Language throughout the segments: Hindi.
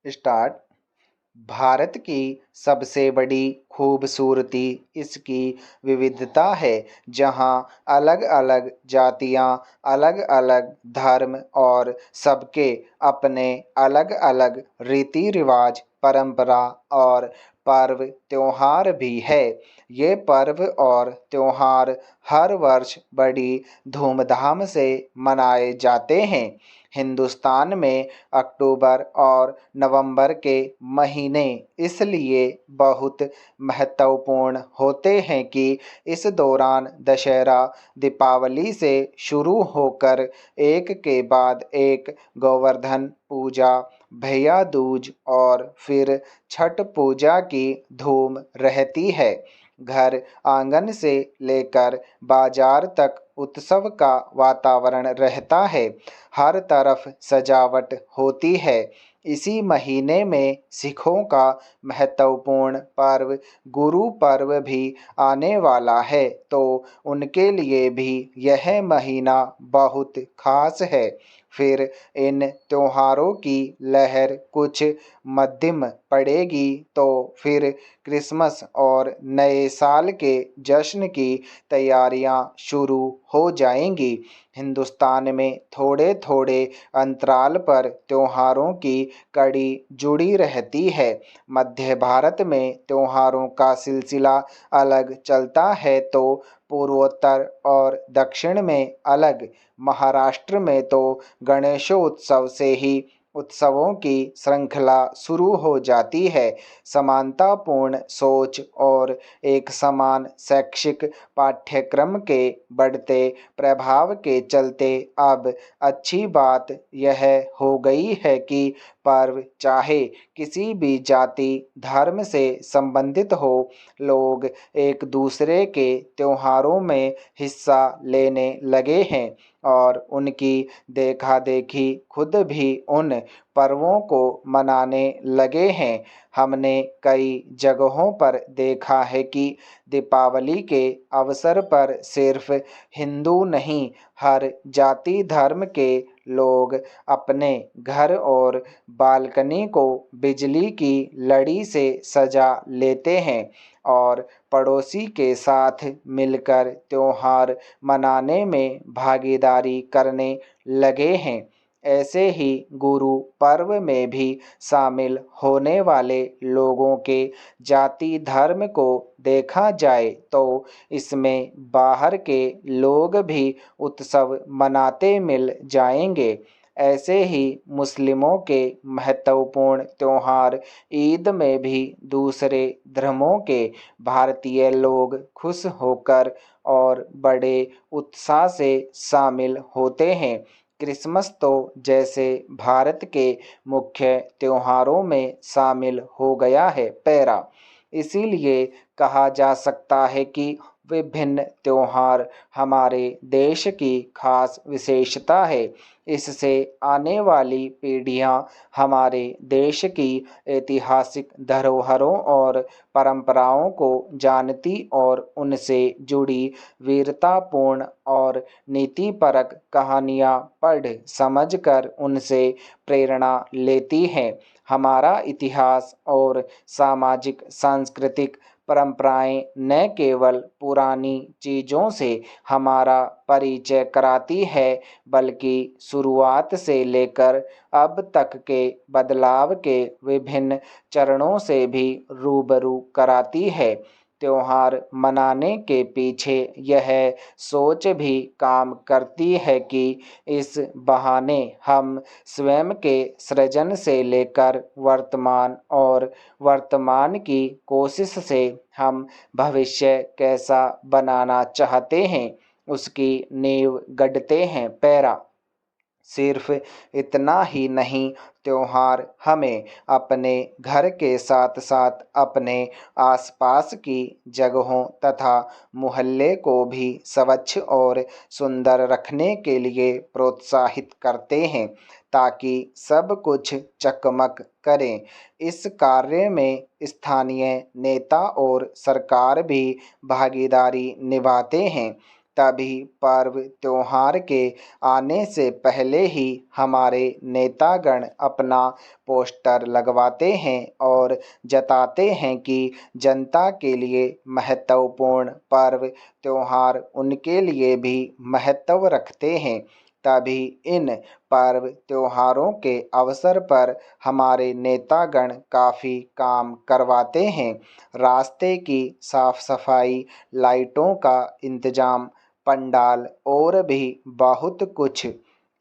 स्टार्ट। भारत की सबसे बड़ी खूबसूरती इसकी विविधता है, जहाँ अलग अलग जातियाँ, अलग अलग धर्म और सबके अपने अलग अलग रीति रिवाज, परंपरा और पर्व त्योहार भी है। ये पर्व और त्योहार हर वर्ष बड़ी धूमधाम से मनाए जाते हैं। हिंदुस्तान में अक्टूबर और नवंबर के महीने इसलिए बहुत महत्वपूर्ण होते हैं कि इस दौरान दशहरा, दीपावली से शुरू होकर एक के बाद एक गोवर्धन पूजा, भैया दूज और फिर छठ पूजा की धूम रहती है। घर आंगन से लेकर बाजार तक उत्सव का वातावरण रहता है। हर तरफ सजावट होती है। इसी महीने में सिखों का महत्वपूर्ण पर्व गुरु पर्व भी आने वाला है, तो उनके लिए भी यह महीना बहुत खास है। फिर इन त्योहारों की लहर कुछ मध्यम पड़ेगी तो फिर क्रिसमस और नए साल के जश्न की तैयारियां शुरू हो जाएंगी। हिंदुस्तान में थोड़े थोड़े अंतराल पर त्योहारों की कड़ी जुड़ी रहती है। मध्य भारत में त्योहारों का सिलसिला अलग चलता है, तो पूर्वोत्तर और दक्षिण में अलग। महाराष्ट्र में तो गणेशोत्सव से ही उत्सवों की श्रृंखला शुरू हो जाती है। समानतापूर्ण सोच और एक समान शैक्षिक पाठ्यक्रम के बढ़ते प्रभाव के चलते अब अच्छी बात यह हो गई है कि पर्व चाहे किसी भी जाति धर्म से संबंधित हो, लोग एक दूसरे के त्योहारों में हिस्सा लेने लगे हैं और उनकी देखा देखी खुद भी उन पर्वों को मनाने लगे हैं। हमने कई जगहों पर देखा है कि दीपावली के अवसर पर सिर्फ हिंदू नहीं, हर जाति धर्म के लोग अपने घर और बालकनी को बिजली की लड़ी से सजा लेते हैं और पड़ोसी के साथ मिलकर त्योहार मनाने में भागीदारी करने लगे हैं। ऐसे ही गुरु पर्व में भी शामिल होने वाले लोगों के जाति धर्म को देखा जाए तो इसमें बाहर के लोग भी उत्सव मनाते मिल जाएंगे। ऐसे ही मुस्लिमों के महत्वपूर्ण त्योहार ईद में भी दूसरे धर्मों के भारतीय लोग खुश होकर और बड़े उत्साह से शामिल होते हैं। क्रिसमस तो जैसे भारत के मुख्य त्योहारों में शामिल हो गया है। पैरा इसीलिए कहा जा सकता है कि विभिन्न त्योहार हमारे देश की खास विशेषता है। इससे आने वाली पीढ़ियां हमारे देश की ऐतिहासिक धरोहरों और परंपराओं को जानती और उनसे जुड़ी वीरतापूर्ण और नीतिपरक कहानियां पढ़ समझकर उनसे प्रेरणा लेती हैं। हमारा इतिहास और सामाजिक सांस्कृतिक परंपराएं न केवल पुरानी चीज़ों से हमारा परिचय कराती है, बल्कि शुरुआत से लेकर अब तक के बदलाव के विभिन्न चरणों से भी रूबरू कराती है। त्योहार मनाने के पीछे यह सोच भी काम करती है कि इस बहाने हम स्वयं के सृजन से लेकर वर्तमान और वर्तमान की कोशिश से हम भविष्य कैसा बनाना चाहते हैं उसकी नींव गढ़ते हैं। पैरा सिर्फ इतना ही नहीं, त्योहार हमें अपने घर के साथ साथ अपने आसपास की जगहों तथा मोहल्ले को भी स्वच्छ और सुंदर रखने के लिए प्रोत्साहित करते हैं, ताकि सब कुछ चकमक करें। इस कार्य में स्थानीय नेता और सरकार भी भागीदारी निभाते हैं। तभी पर्व त्योहार के आने से पहले ही हमारे नेतागण अपना पोस्टर लगवाते हैं और जताते हैं कि जनता के लिए महत्वपूर्ण पर्व त्योहार उनके लिए भी महत्व रखते हैं। तभी इन पर्व त्योहारों के अवसर पर हमारे नेतागण काफ़ी काम करवाते हैं। रास्ते की साफ सफाई, लाइटों का इंतजाम, पंडाल और भी बहुत कुछ।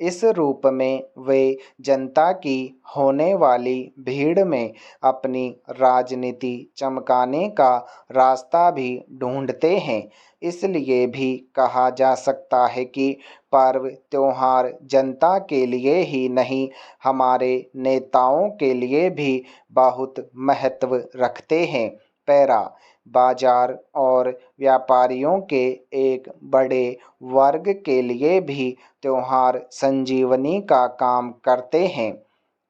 इस रूप में वे जनता की होने वाली भीड़ में अपनी राजनीति चमकाने का रास्ता भी ढूंढते हैं। इसलिए भी कहा जा सकता है कि पर्व त्योहार जनता के लिए ही नहीं, हमारे नेताओं के लिए भी बहुत महत्व रखते हैं। पैरा बाजार और व्यापारियों के एक बड़े वर्ग के लिए भी त्योहार संजीवनी का काम करते हैं,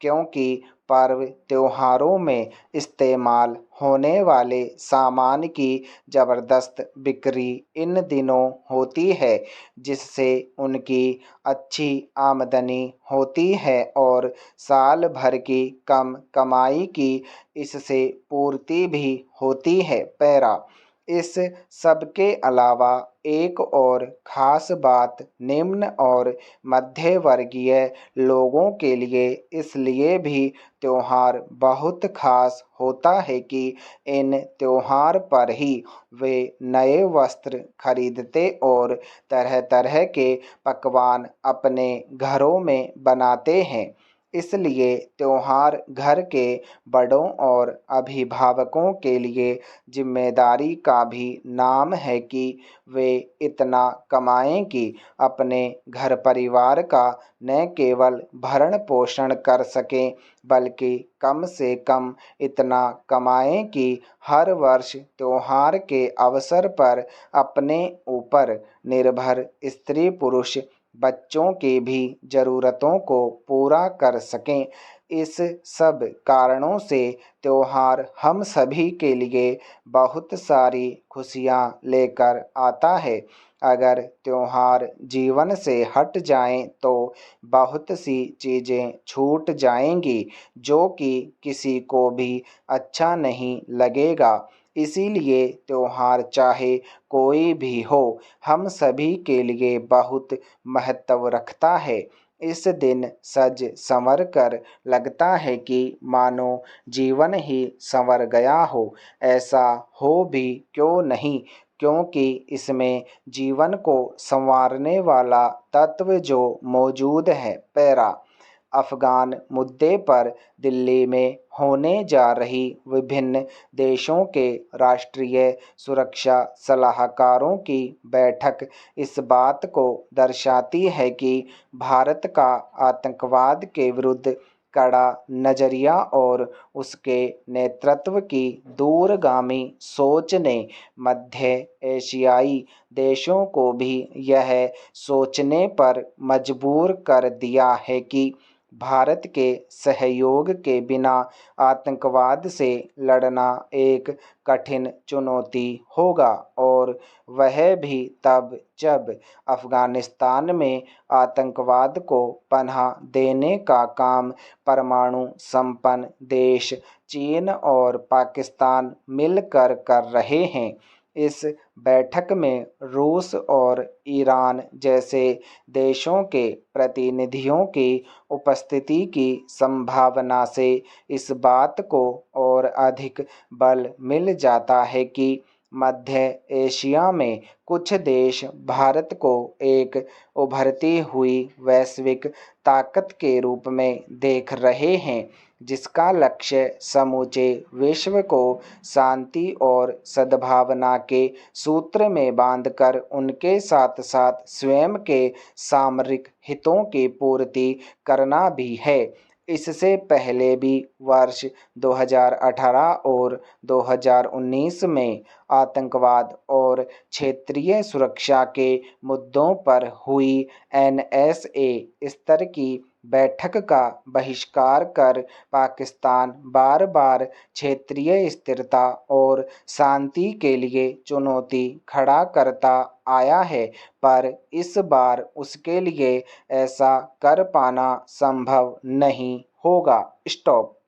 क्योंकि पर्व त्योहारों में इस्तेमाल होने वाले सामान की ज़बरदस्त बिक्री इन दिनों होती है, जिससे उनकी अच्छी आमदनी होती है और साल भर की कम कमाई की इससे पूर्ति भी होती है। पैरा इस सब के अलावा एक और ख़ास बात निम्न और मध्य वर्गीय लोगों के लिए इसलिए भी त्योहार बहुत ख़ास होता है कि इन त्योहार पर ही वे नए वस्त्र खरीदते और तरह तरह के पकवान अपने घरों में बनाते हैं। इसलिए त्योहार घर के बड़ों और अभिभावकों के लिए जिम्मेदारी का भी नाम है कि वे इतना कमाएं कि अपने घर परिवार का न केवल भरण पोषण कर सकें, बल्कि कम से कम इतना कमाएं कि हर वर्ष त्योहार के अवसर पर अपने ऊपर निर्भर स्त्री पुरुष बच्चों की भी ज़रूरतों को पूरा कर सकें। इस सब कारणों से त्योहार हम सभी के लिए बहुत सारी खुशियाँ लेकर आता है। अगर त्योहार जीवन से हट जाएं तो बहुत सी चीज़ें छूट जाएंगी, जो कि किसी को भी अच्छा नहीं लगेगा। इसीलिए त्योहार चाहे कोई भी हो, हम सभी के लिए बहुत महत्व रखता है। इस दिन सज संवर कर लगता है कि मानो जीवन ही संवर गया हो। ऐसा हो भी क्यों नहीं, क्योंकि इसमें जीवन को संवारने वाला तत्व जो मौजूद है। पैरा अफगान मुद्दे पर दिल्ली में होने जा रही विभिन्न देशों के राष्ट्रीय सुरक्षा सलाहकारों की बैठक इस बात को दर्शाती है कि भारत का आतंकवाद के विरुद्ध कड़ा नज़रिया और उसके नेतृत्व की दूरगामी सोच ने मध्य एशियाई देशों को भी यह सोचने पर मजबूर कर दिया है कि भारत के सहयोग के बिना आतंकवाद से लड़ना एक कठिन चुनौती होगा, और वह भी तब जब अफ़गानिस्तान में आतंकवाद को पनाह देने का काम परमाणु संपन्न देश चीन और पाकिस्तान मिलकर कर रहे हैं। इस बैठक में रूस और ईरान जैसे देशों के प्रतिनिधियों की उपस्थिति की संभावना से इस बात को और अधिक बल मिल जाता है कि मध्य एशिया में कुछ देश भारत को एक उभरती हुई वैश्विक ताकत के रूप में देख रहे हैं, जिसका लक्ष्य समूचे विश्व को शांति और सद्भावना के सूत्र में बांधकर उनके साथ साथ स्वयं के सामरिक हितों की पूर्ति करना भी है। इससे पहले भी वर्ष 2018 और 2019 में आतंकवाद और क्षेत्रीय सुरक्षा के मुद्दों पर हुई NSA स्तर की बैठक का बहिष्कार कर पाकिस्तान बार बार क्षेत्रीय स्थिरता और शांति के लिए चुनौती खड़ा करता आया है, पर इस बार उसके लिए ऐसा कर पाना संभव नहीं होगा। स्टॉप।